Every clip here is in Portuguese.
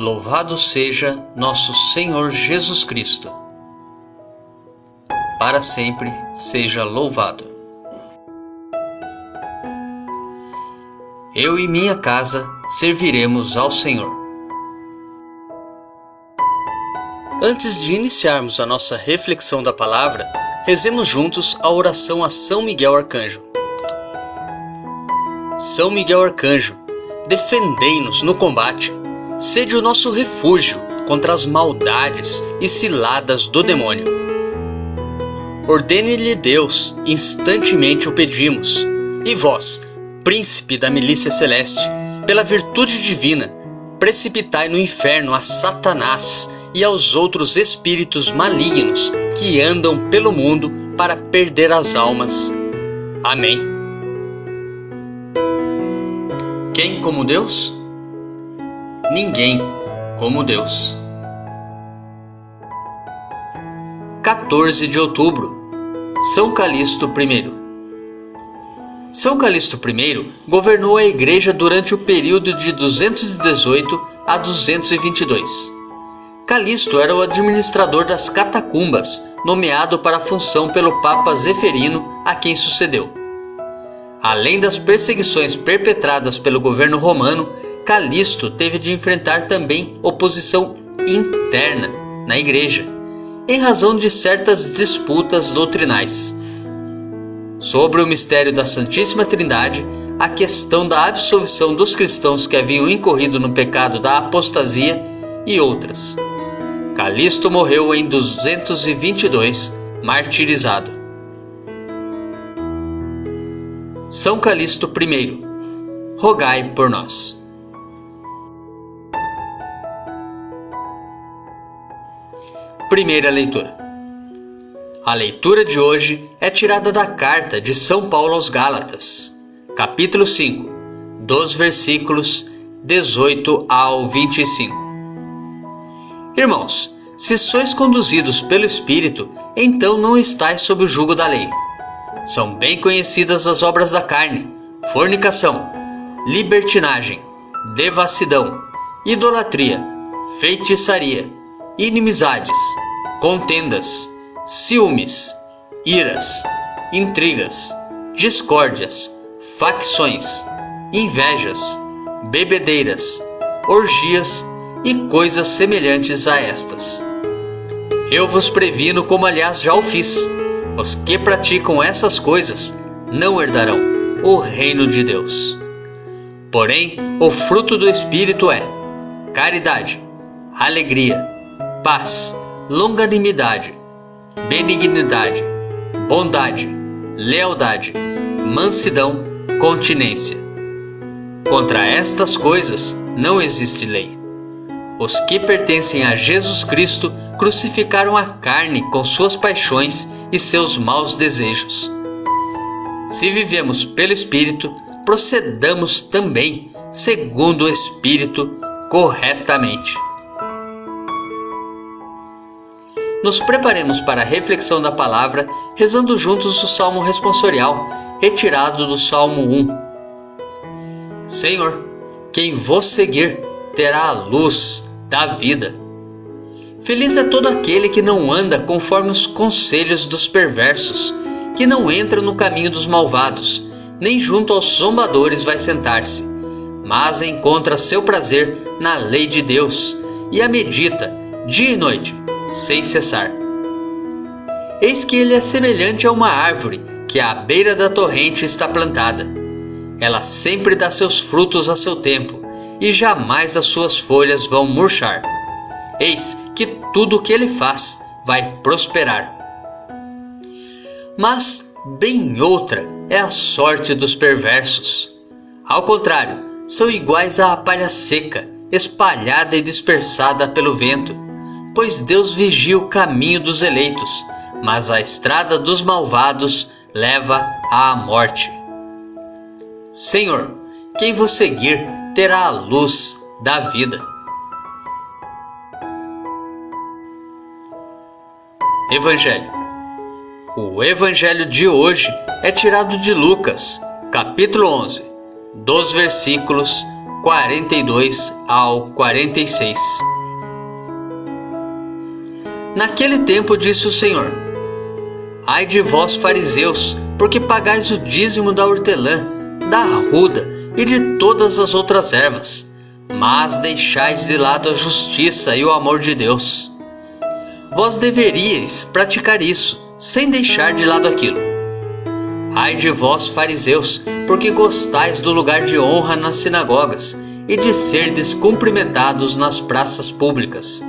Louvado seja nosso Senhor Jesus Cristo. Para sempre seja louvado. Eu e minha casa serviremos ao Senhor. Antes de iniciarmos a nossa reflexão da palavra, rezemos juntos a oração a São Miguel Arcanjo. São Miguel Arcanjo, defendei-nos no combate, sede o nosso refúgio contra as maldades e ciladas do demônio. Ordene-lhe Deus, instantemente o pedimos, e vós, príncipe da milícia celeste, pela virtude divina, precipitai no inferno a Satanás e aos outros espíritos malignos que andam pelo mundo para perder as almas. Amém. Quem como Deus? Ninguém como Deus. 14 de outubro, São Calixto I. São Calixto I governou a Igreja durante o período de 218 a 222. Calixto era o administrador das catacumbas, nomeado para a função pelo Papa Zeferino, a quem sucedeu. Além das perseguições perpetradas pelo governo romano, Calixto teve de enfrentar também oposição interna na Igreja, em razão de certas disputas doutrinais. Sobre o mistério da Santíssima Trindade, a questão da absolvição dos cristãos que haviam incorrido no pecado da apostasia e outras. Calixto morreu em 222, martirizado. São Calixto I, rogai por nós. Primeira leitura. A leitura de hoje é tirada da carta de São Paulo aos Gálatas, capítulo 5, dos versículos 18 ao 25. Irmãos, se sois conduzidos pelo Espírito, então não estáis sob o jugo da lei. São bem conhecidas as obras da carne: fornicação, libertinagem, devassidão, idolatria, feitiçaria, inimizades, contendas, ciúmes, iras, intrigas, discórdias, facções, invejas, bebedeiras, orgias e coisas semelhantes a estas. Eu vos previno, como aliás já o fiz: os que praticam essas coisas não herdarão o reino de Deus. Porém, o fruto do Espírito é caridade, alegria, paz, longanimidade, benignidade, bondade, lealdade, mansidão, continência. Contra estas coisas não existe lei. Os que pertencem a Jesus Cristo crucificaram a carne com suas paixões e seus maus desejos. Se vivemos pelo Espírito, procedamos também segundo o Espírito corretamente. Nos preparemos para a reflexão da palavra, rezando juntos o Salmo responsorial, retirado do Salmo 1. Senhor, quem vos seguir terá a luz da vida. Feliz é todo aquele que não anda conforme os conselhos dos perversos, que não entra no caminho dos malvados, nem junto aos zombadores vai sentar-se, mas encontra seu prazer na lei de Deus e a medita dia e noite, sem cessar. Eis que ele é semelhante a uma árvore que à beira da torrente está plantada. Ela sempre dá seus frutos a seu tempo, e jamais as suas folhas vão murchar. Eis que tudo o que ele faz vai prosperar. Mas bem outra é a sorte dos perversos. Ao contrário, são iguais à palha seca, espalhada e dispersada pelo vento, pois Deus vigia o caminho dos eleitos, mas a estrada dos malvados leva à morte. Senhor, quem vos seguir terá a luz da vida. Evangelho. O Evangelho de hoje é tirado de Lucas, capítulo 11, dos versículos 42 ao 46. Naquele tempo disse o Senhor: Ai de vós, fariseus, porque pagais o dízimo da hortelã, da arruda e de todas as outras ervas, mas deixais de lado a justiça e o amor de Deus. Vós deveríeis praticar isso, sem deixar de lado aquilo. Ai de vós, fariseus, porque gostais do lugar de honra nas sinagogas e de serdes cumprimentados nas praças públicas.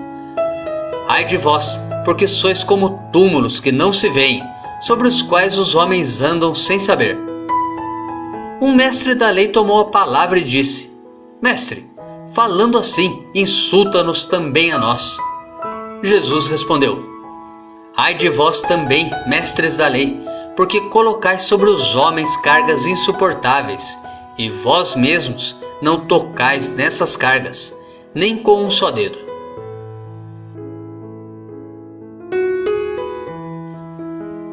Ai de vós, porque sois como túmulos que não se veem, sobre os quais os homens andam sem saber. Um mestre da lei tomou a palavra e disse: Mestre, falando assim, insulta-nos também a nós. Jesus respondeu: Ai de vós também, mestres da lei, porque colocais sobre os homens cargas insuportáveis, e vós mesmos não tocais nessas cargas, nem com um só dedo.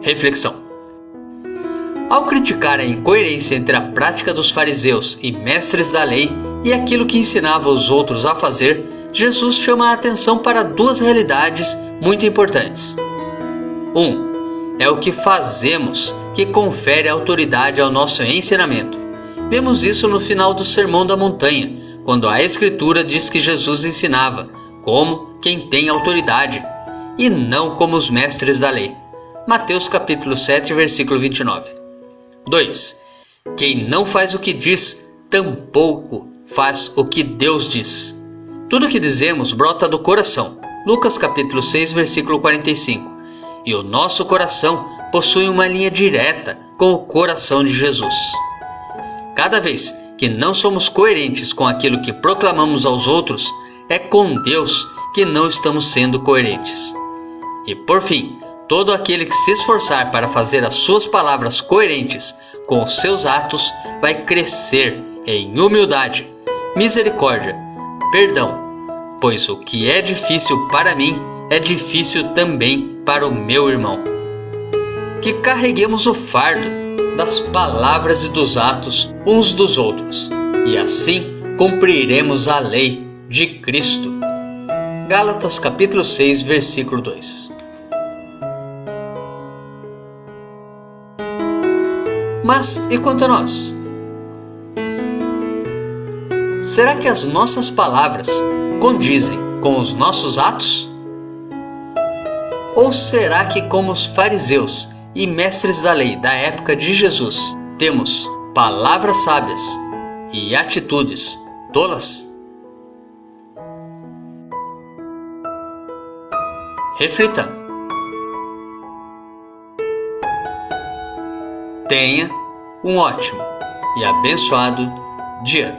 Reflexão. Ao criticar a incoerência entre a prática dos fariseus e mestres da lei e aquilo que ensinava os outros a fazer, Jesus chama a atenção para duas realidades muito importantes. 1. É o que fazemos que confere autoridade ao nosso ensinamento. Vemos isso no final do Sermão da Montanha, quando a Escritura diz que Jesus ensinava como quem tem autoridade e não como os mestres da lei. Mateus capítulo 7, versículo 29. 2. Quem não faz o que diz, tampouco faz o que Deus diz. Tudo o que dizemos brota do coração. Lucas capítulo 6, versículo 45. E o nosso coração possui uma linha direta com o coração de Jesus. Cada vez que não somos coerentes com aquilo que proclamamos aos outros, é com Deus que não estamos sendo coerentes. E por fim, todo aquele que se esforçar para fazer as suas palavras coerentes com os seus atos vai crescer em humildade, misericórdia, perdão, pois o que é difícil para mim é difícil também para o meu irmão. Que carreguemos o fardo das palavras e dos atos uns dos outros, e assim cumpriremos a lei de Cristo. Gálatas capítulo 6, versículo 2. Mas e quanto a nós? Será que as nossas palavras condizem com os nossos atos? Ou será que, como os fariseus e mestres da lei da época de Jesus, temos palavras sábias e atitudes tolas? Reflita. Tenha um ótimo e abençoado dia.